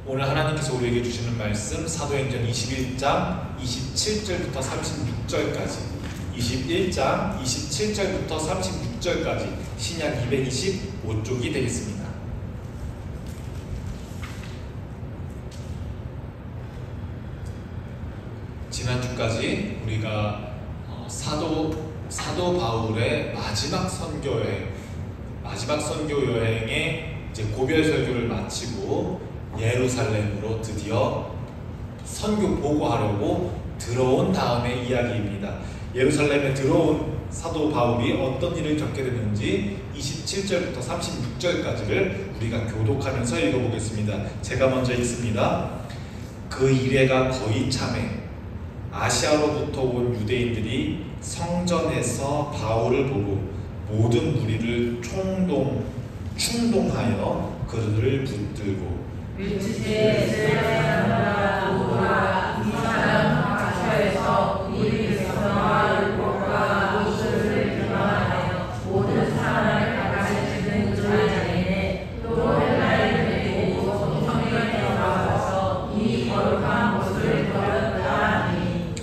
오늘 하나님께서 우리에게 주시는 말씀 사도행전 21장 27절부터 36절까지 21장 27절부터 36절까지 신약 225쪽이 되겠습니다. 지난주까지 우리가 사도 바울의 마지막 선교 여행의 이제 고별 설교를 마치고 예루살렘으로 드디어 선교 보고하려고 들어온 다음의 이야기입니다. 예루살렘에 들어온 사도 바울이 어떤 일을 겪게 되는지 27절부터 36절까지를 우리가 교독하면서 읽어보겠습니다. 제가 먼저 읽습니다. 그 이래가 거의 참에 아시아로부터 온 유대인들이 성전에서 바울을 보고 모든 무리를 충동하여 그를 붙들고 밀주제 세례자나 누구나 이 사람 각처에서 우리 백성과 율법과 모습을 규명하여 모든 사람을 가르치는 주장에 또 헬라인을 데리고 성전에 들어가서 이 거룩한 모습을 버렸다 하니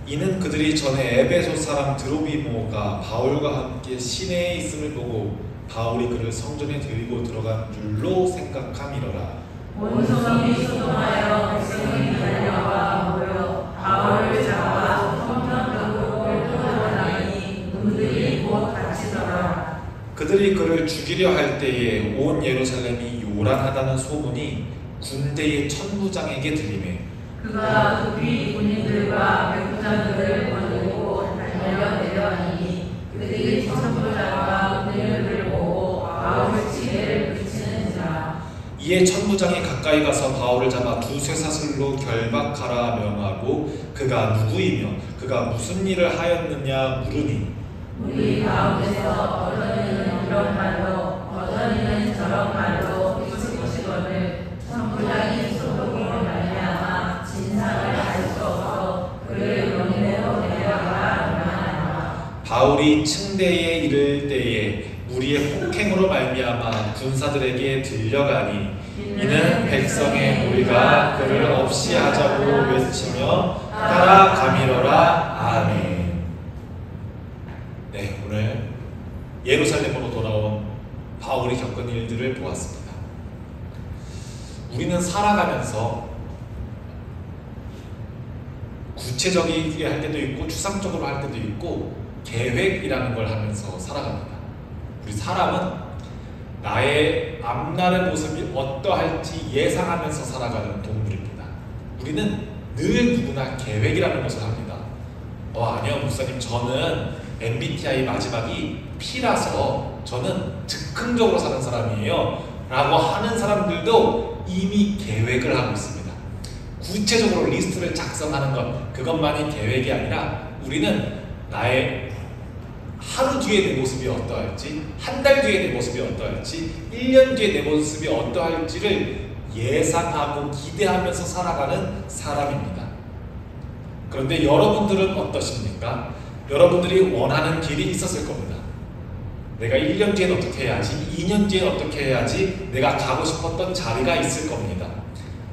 이는 그들이 전에 에베소 사람 드로비모가 바울과 함께 시내에 있음을 보고 바울이 그를 성전에 데리고 들어간 줄로 생각함이러라. 온 성이 소동하여 백성이 달려와 모여 바울을 잡아 성전으로 끌어나가니 눈들이 곧 닫히더라. 그들이 그를 죽이려 할 때에 온 예루살렘이 요란하다는 소문이 군대의 천부장에게 들리매 그가 급히 군인들과 백부장들을 보내고 달려내려가니 그들이 천부장과 군인들을 보고 바울을 지혜를 붙이는지라. 이에 천부장이 가까이 가서 바울을 잡아 두 쇠사슬로 결박하라 명하고 그가 누구이며 그가 무슨 일을 하였느냐 물으니 우리 가운데서 어떤 이는 이런 말로 어떤 이는 저런 말로 비치시거늘 천부장이 소동으로 말미암아 진상을 알 수 없어 그를 명예로 내려가라 명하노라. 바울이 층대에 이를 때에 무리의 폭행으로 말미암아 군사들에게 들려가니 이는 백성의 무리가 그를 없이 하자고 외치며 따라가미러라. 아멘. 네, 오늘 예루살렘으로 돌아온 바울이 겪은 일들을 보았습니다. 우리는 살아가면서 구체적이게 할 때도 있고 추상적으로 할 때도 있고 계획이라는 걸 하면서 살아갑니다. 우리 사람은 나의 앞날의 모습이 어떠할지 예상하면서 살아가는 동물입니다. 우리는 늘 누구나 계획이라는 것을 합니다. 아니요 목사님, 저는 MBTI 마지막이 P라서 저는 즉흥적으로 사는 사람이에요 라고 하는 사람들도 이미 계획을 하고 있습니다. 구체적으로 리스트를 작성하는 것, 그것만이 계획이 아니라 우리는 나의 하루 뒤에 내 모습이 어떠할지, 한 달 뒤에 내 모습이 어떠할지, 1년 뒤에 내 모습이 어떠할지를 예상하고 기대하면서 살아가는 사람입니다. 그런데 여러분들은 어떠십니까? 여러분들이 원하는 길이 있었을 겁니다. 내가 1년 뒤엔 어떻게 해야지, 2년 뒤엔 어떻게 해야지, 내가 가고 싶었던 자리가 있을 겁니다.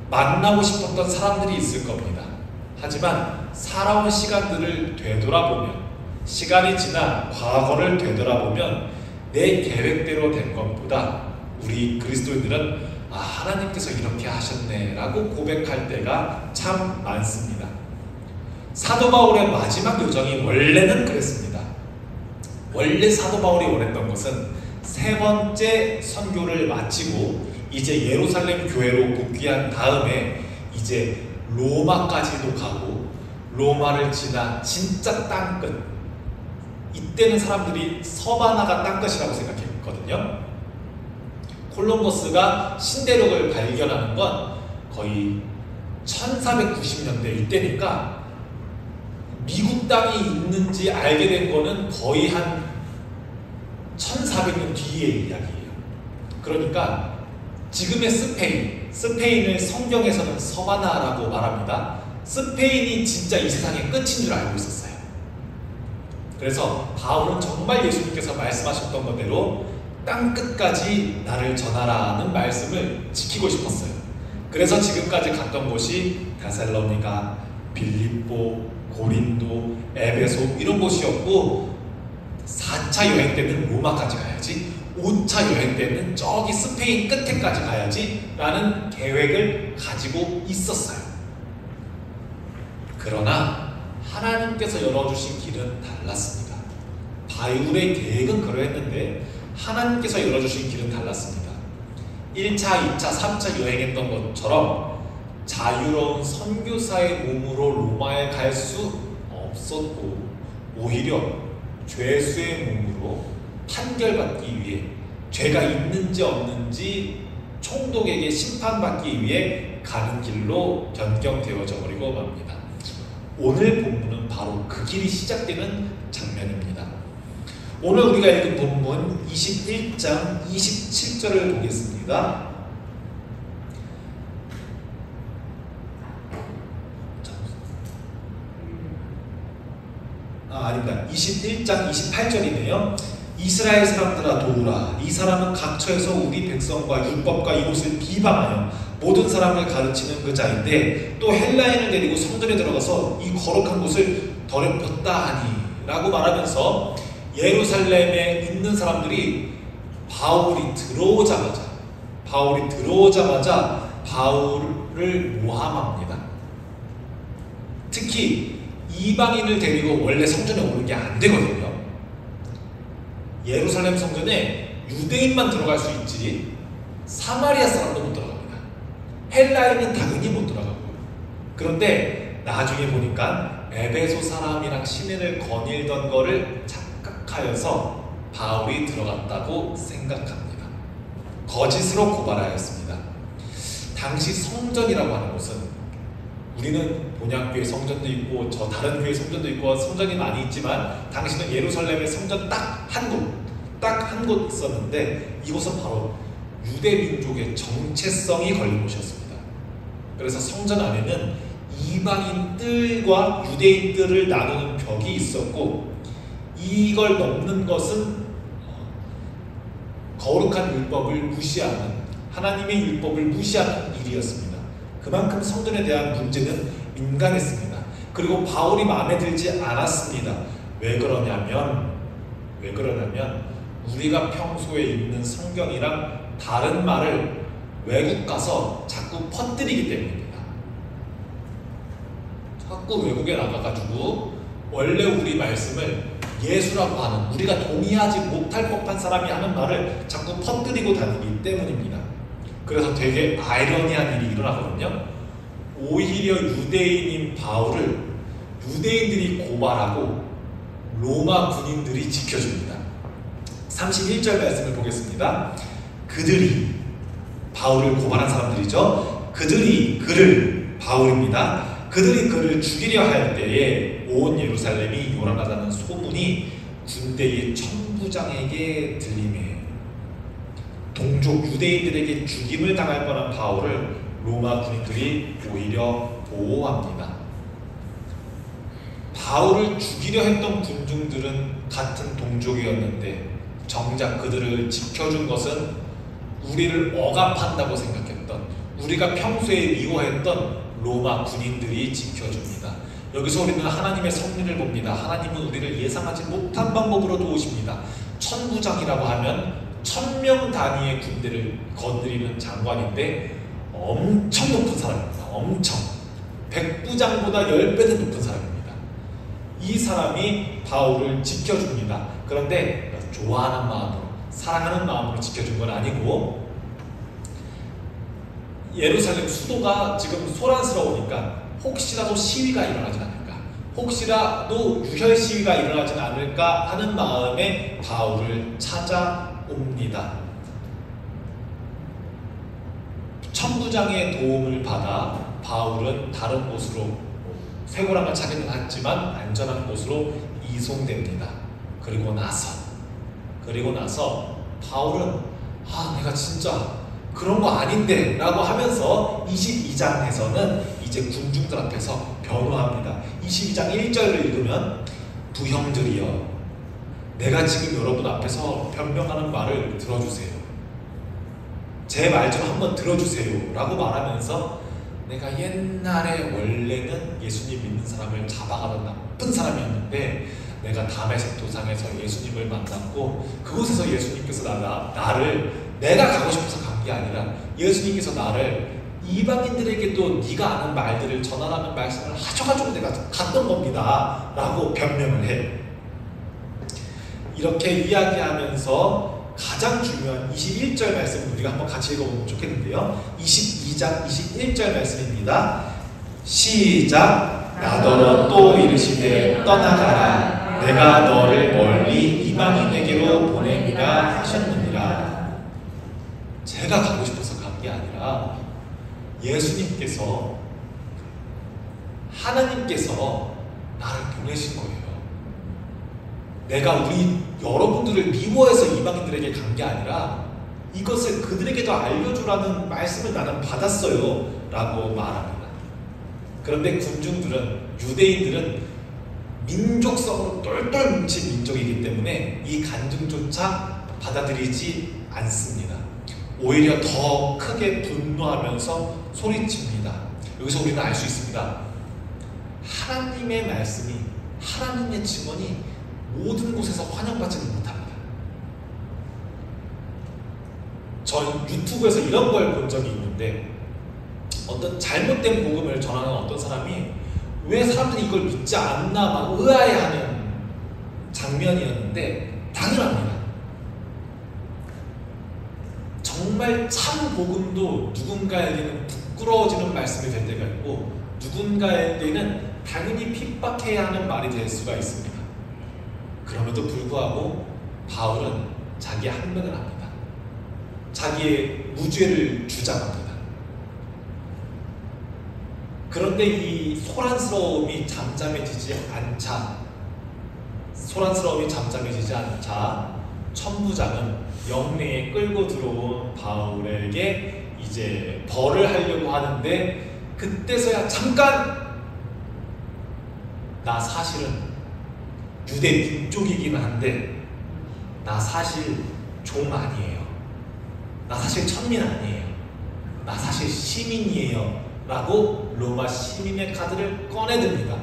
만나고 싶었던 사람들이 있을 겁니다. 하지만 살아온 시간들을 되돌아보면, 시간이 지나 과거를 되돌아보면 내 계획대로 된 것보다 우리 그리스도인들은 하나님께서 이렇게 하셨네 라고 고백할 때가 참 많습니다. 사도 바울의 마지막 여정이 원래는 그랬습니다. 원래 사도 바울이 원했던 것은 세 번째 선교를 마치고 이제 예루살렘 교회로 복귀한 다음에 이제 로마까지도 가고 로마를 지나 진짜 땅끝, 이때는 사람들이 서바나가 땅끝이라고 생각했거든요. 콜럼버스가 신대륙을 발견하는 건 거의 1490년대 이때니까 미국 땅이 있는지 알게 된 거는 거의 한 1400년 뒤의 이야기예요. 그러니까 지금의 스페인을 성경에서는 서바나라고 말합니다. 스페인이 진짜 이 세상의 끝인 줄 알고 있었어요. 그래서 바울은 정말 예수님께서 말씀하셨던 것대로 땅끝까지 나를 전하라는 말씀을 지키고 싶었어요. 그래서 지금까지 갔던 곳이 데살로니가, 빌립보, 고린도, 에베소 이런 곳이었고 4차 여행 때는 로마까지 가야지, 5차 여행 때는 저기 스페인 끝에까지 가야지 라는 계획을 가지고 있었어요. 그러나 하나님께서 열어주신 길은 달랐습니다. 바울의 계획은 그러했는데 하나님께서 열어주신 길은 달랐습니다. 1차, 2차, 3차 여행했던 것처럼 자유로운 선교사의 몸으로 로마에 갈 수 없었고 오히려 죄수의 몸으로 판결받기 위해 죄가 있는지 없는지 총독에게 심판받기 위해 가는 길로 변경되어져 버리고 맙니다. 오늘 본문은 바로 그 길이 시작되는 장면입니다. 오늘 우리가 읽은 본문 21장 27절을 보겠습니다. 아닙니다. 21장 28절이네요. 이스라엘 사람들아 도우라. 이 사람은 각처에서 우리 백성과 율법과 이곳을 비방하여 모든 사람을 가르치는 그 자인데 또 헬라인을 데리고 성전에 들어가서 이 거룩한 곳을 더럽혔다 하니 라고 말하면서 예루살렘에 있는 사람들이 바울이 들어오자마자 바울을 모함합니다. 특히 이방인을 데리고 원래 성전에 오는 게 안 되거든요. 예루살렘 성전에 유대인만 들어갈 수 있지 사마리아 사람도 못 들어갑니다. 헬라인은 당연히 못 들어가고요. 그런데 나중에 보니까 에베소 사람이랑 시내를 거닐던 거를 착각하여서 바울이 들어갔다고 생각합니다. 거짓으로 고발하였습니다. 당시 성전이라고 하는 곳은 우리는 본향교회 성전도 있고 저 다른 교회 성전도 있고 성전이 많이 있지만 당시는 예루살렘의 성전 딱 한 곳 있었는데 이곳은 바로 유대 민족의 정체성이 걸린 곳이었습니다. 그래서 성전 안에는 이방인들과 유대인들을 나누는 벽이 있었고 이걸 넘는 것은 거룩한 율법을 무시하는 하나님의 율법을 무시하는 일이었습니다. 그만큼 성전에 대한 문제는 민감했습니다. 그리고 바울이 마음에 들지 않았습니다. 왜 그러냐면 우리가 평소에 읽는 성경이랑 다른 말을 외국 가서 자꾸 퍼뜨리기 때문입니다. 자꾸 외국에 나가가지고 원래 우리 말씀을 예수라고 하는 우리가 동의하지 못할 법한 사람이 하는 말을 자꾸 퍼뜨리고 다니기 때문입니다. 그래서 되게 아이러니한 일이 일어나거든요. 오히려 유대인인 바울을 유대인들이 고발하고 로마 군인들이 지켜줍니다. 31절 말씀을 보겠습니다. 그들이 바울을 고발한 사람들이죠. 그들이 바울입니다. 그들이 그를 죽이려 할 때에 온 예루살렘이 요란하다는 소문이 군대의 천부장에게 들리매 동족 유대인들에게 죽임을 당할 뻔한 바울을 로마 군인들이 오히려 보호합니다. 바울을 죽이려 했던 군중들은 같은 동족이었는데 정작 그들을 지켜준 것은 우리를 억압한다고 생각했던 우리가 평소에 미워했던 로마 군인들이 지켜줍니다. 여기서 우리는 하나님의 섭리를 봅니다. 하나님은 우리를 예상하지 못한 방법으로 도우십니다. 천부장이라고 하면 1000명 단위의 군대를 거느리는 장관인데 엄청 높은 사람입니다. 엄청 백부장보다 10배는 높은 사람입니다. 이 사람이 바울을 지켜줍니다. 그런데 좋아하는 마음으로 사랑하는 마음으로 지켜준 건 아니고 예루살렘 수도가 지금 소란스러우니까 혹시라도 시위가 일어나진 않을까, 혹시라도 유혈 시위가 일어나진 않을까 하는 마음에 바울을 찾아옵니다. 천부장의 도움을 받아 바울은 다른 곳으로 쇠고랑을 차기는 했지만 안전한 곳으로 이송됩니다. 그리고 나서 바울은 내가 진짜 그런 거 아닌데 라고 하면서 22장에서는 이제 군중들 앞에서 변호합니다. 22장 1절을 읽으면 부형들이여 내가 지금 여러분 앞에서 변명하는 말을 들어주세요. 제 말 좀 한번 들어주세요 라고 말하면서 내가 옛날에 원래는 예수님 믿는 사람을 잡아가던 나쁜 사람이었는데 내가 다메섹 도상에서 예수님을 만났고 그곳에서 예수님께서 나를 내가 가고 싶어서 간 게 아니라 예수님께서 나를 이방인들에게도 네가 아는 말들을 전하라는 말씀을 하셔가지고 내가 갔던 겁니다 라고 변명을 해요. 이렇게 이야기하면서 가장 중요한 21절 말씀을 우리가 한번 같이 읽어보면 좋겠는데요. 22장 21절 말씀입니다. 시작. 나더러 또 이르시되 떠나가라. 내가 너를 멀리 이방인에게로 보내니라 하셨느니라. 제가 가고 싶어서 간 게 아니라 예수님께서 하나님께서 나를 보내신 거예요. 내가 우리 여러분들을 미워해서 이방인들에게 간 게 아니라 이것을 그들에게도 알려주라는 말씀을 나는 받았어요 라고 말합니다. 그런데 군중들은, 유대인들은 민족성으로 똘똘 뭉친 민족이기 때문에 이 간증조차 받아들이지 않습니다. 오히려 더 크게 분노하면서 소리칩니다. 여기서 우리는 알 수 있습니다. 하나님의 말씀이, 하나님의 증언이 모든 곳에서 환영받지는 못합니다. 전 유튜브에서 이런 걸 본 적이 있는데 어떤 잘못된 복음을 전하는 어떤 사람이 왜 사람들이 이걸 믿지 않나 막 의아해하는 장면이었는데 당연합니다. 정말 참 복음도 누군가에게는 부끄러워지는 말씀이 될 때가 있고 누군가에게는 당연히 핍박해야 하는 말이 될 수가 있습니다. 그럼에도 불구하고 바울은 자기의 항변을 합니다. 자기의 무죄를 주장합니다. 그런데 이 소란스러움이 잠잠해지지 않자 천부장은 영내에 끌고 들어온 바울에게 이제 벌을 하려고 하는데 그때서야 잠깐! 나 사실은 유대 민족이긴 한데 나 사실 종 아니에요. 나 사실 천민 아니에요. 나 사실 시민이에요 라고 로마 시민의 카드를 꺼내듭니다.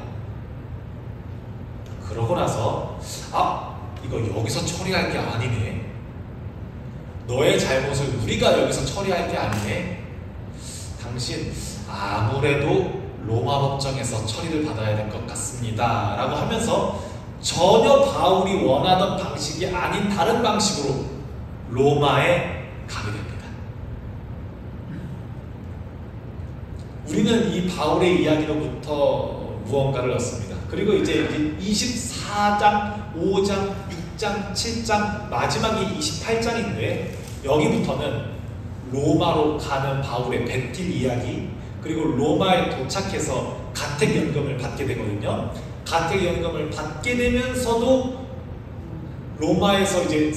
그러고 나서 이거 여기서 처리할 게 아니네. 너의 잘못을 우리가 여기서 처리할 게 아니네. 당신 아무래도 로마 법정에서 처리를 받아야 될 것 같습니다 라고 하면서 전혀 바울이 원하던 방식이 아닌 다른 방식으로 로마에 가게 됩니다. 우리는 이 바울의 이야기로부터 무언가를 얻습니다. 그리고 이제 24장, 5장, 6장, 7장, 마지막이 28장인데 여기부터는 로마로 가는 바울의 배틀 이야기, 그리고 로마에 도착해서 가택연금을 받게 되거든요. 가택연금을 받게 되면서도 로마에서 이제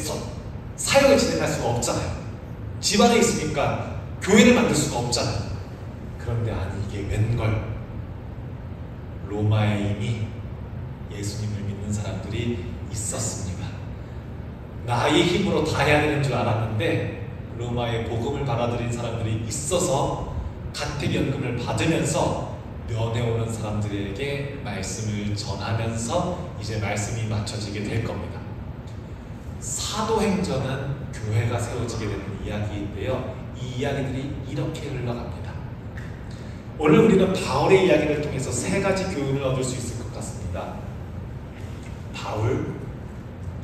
사역을 진행할 수가 없잖아요. 집안에 있으니까 교회를 만들 수가 없잖아요. 그런데 아니 이게 웬걸, 로마에 이미 예수님을 믿는 사람들이 있었습니다. 나의 힘으로 다 해야 되는 줄 알았는데 로마의 복음을 받아들인 사람들이 있어서 가택연금을 받으면서 면회 오는 사람들에게 말씀을 전하면서 이제 말씀이 맞춰지게 될 겁니다. 사도행전은 교회가 세워지게 되는 이야기인데요. 이 이야기들이 이렇게 흘러갑니다. 오늘 우리는 바울의 이야기를 통해서 세 가지 교훈을 얻을 수 있을 것 같습니다. 바울,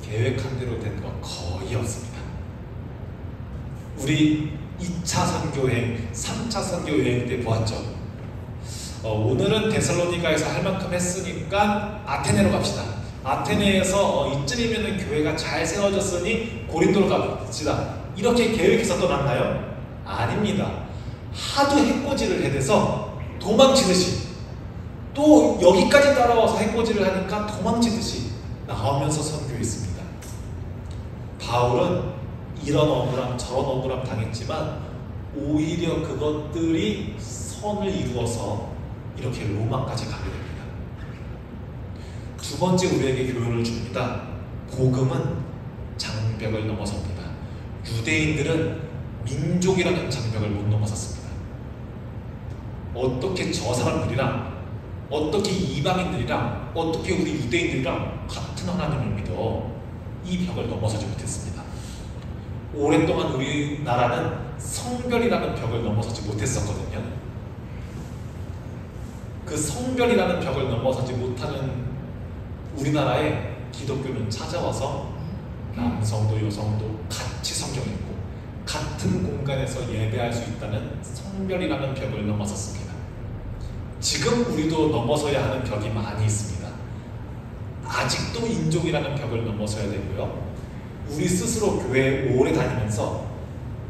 계획한 대로 된 거 거의 없습니다. 우리 2차 선교여행, 3차 선교여행 때 보았죠. 오늘은 데살로니가에서 할 만큼 했으니까 아테네로 갑시다. 아테네에서 이쯤이면 교회가 잘 세워졌으니 고린도로 갑시다. 이렇게 계획해서 떠났나요? 아닙니다. 하도 해코지를 해대서 도망치듯이, 또 여기까지 따라와서 해코지를 하니까 도망치듯이 나오면서 선교했습니다. 바울은 이런 억울함 저런 억울함 당했지만 오히려 그것들이 선을 이루어서 이렇게 로마까지 가게 됩니다. 두 번째 우리에게 교훈을 줍니다. 복음은 장벽을 넘어섭니다. 유대인들은 민족이라는 장벽을 못 넘어섰습니다. 어떻게 저 사람들이랑, 어떻게 이방인들이랑, 어떻게 우리 유대인들이랑 같은 하나님을 믿어 이 벽을 넘어서지 못했습니다. 오랫동안 우리나라는 성별이라는 벽을 넘어서지 못했었거든요. 그 성별이라는 벽을 넘어서지 못하는 우리나라에 기독교는 찾아와서 남성도 여성도 같이 성경 읽고 같은 공간에서 예배할 수 있다는 성별이라는 벽을 넘어섰습니다. 지금 우리도 넘어서야 하는 벽이 많이 있습니다. 아직도 인종이라는 벽을 넘어서야 되고요. 우리 스스로 교회에 오래 다니면서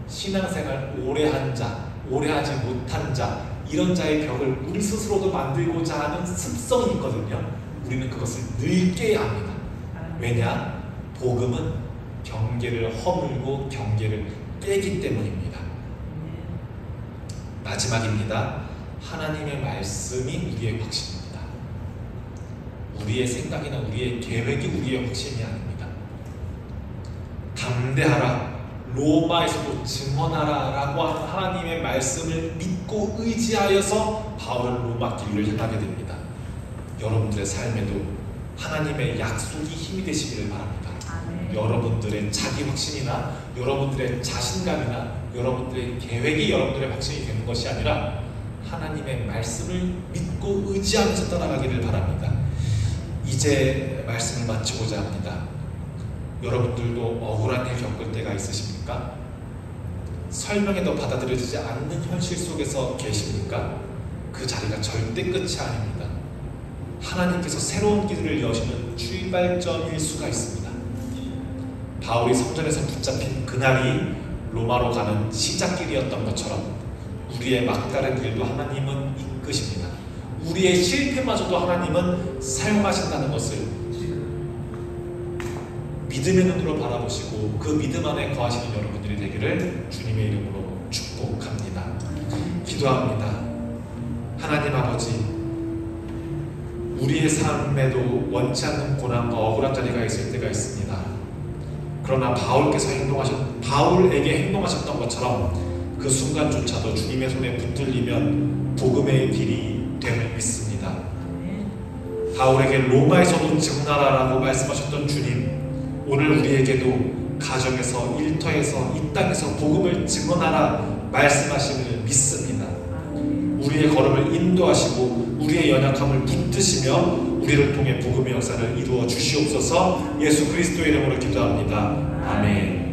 신앙생활 오래 한 자, 오래 하지 못한 자, 이런 자의 벽을 우리 스스로도 만들고자 하는 습성이 있거든요. 우리는 그것을 늘 깨야 합니다. 왜냐? 복음은 경계를 허물고 경계를 깨기 때문입니다. 마지막입니다. 하나님의 말씀이 우리의 확신입니다. 우리의 생각이나 우리의 계획이 우리의 확신이 아닙니다. 담대하라, 로마에서도 증언하라 라고 하는 하나님의 말씀을 믿고 의지하여서 바울은 로마 길을 향하게 됩니다. 여러분들의 삶에도 하나님의 약속이 힘이 되시기를 바랍니다. 여러분들의 자기 확신이나 여러분들의 자신감이나 여러분들의 계획이 여러분들의 확신이 되는 것이 아니라 하나님의 말씀을 믿고 의지하면서 따라가기를 바랍니다. 이제 말씀을 마치고자 합니다. 여러분들도 억울한 일 겪을 때가 있으십니까? 설명에도 받아들여지지 않는 현실 속에서 계십니까? 그 자리가 절대 끝이 아닙니다. 하나님께서 새로운 길을 여시는 출발점일 수가 있습니다. 바울이 성전에서 붙잡힌 그날이 로마로 가는 시작길이었던 것처럼 우리의 막다른 길도 하나님은 이끄십니다. 우리의 실패마저도 하나님은 사용하신다는 것을 믿음의 눈으로 바라보시고 그 믿음 안에 거하시는 여러분들이 되기를 주님의 이름으로 축복합니다. 기도합니다. 하나님 아버지, 우리의 삶에도 원치 않는 고난과 억울한 자리가 있을 때가 있습니다. 그러나 바울에게 행동하셨던 것처럼 그 순간조차도 주님의 손에 붙들리면 복음의 길이 됨을 믿습니다. 바울에게 로마에서도 증언하라라고 말씀하셨던 주님, 오늘 우리에게도 가정에서, 일터에서, 이 땅에서 복음을 증언하라 말씀하심을 믿습니다. 우리의 걸음을 인도하시고 우리의 연약함을 붙드시며 우리를 통해 복음의 역사를 이루어 주시옵소서. 예수 그리스도의 이름으로 기도합니다. 아멘.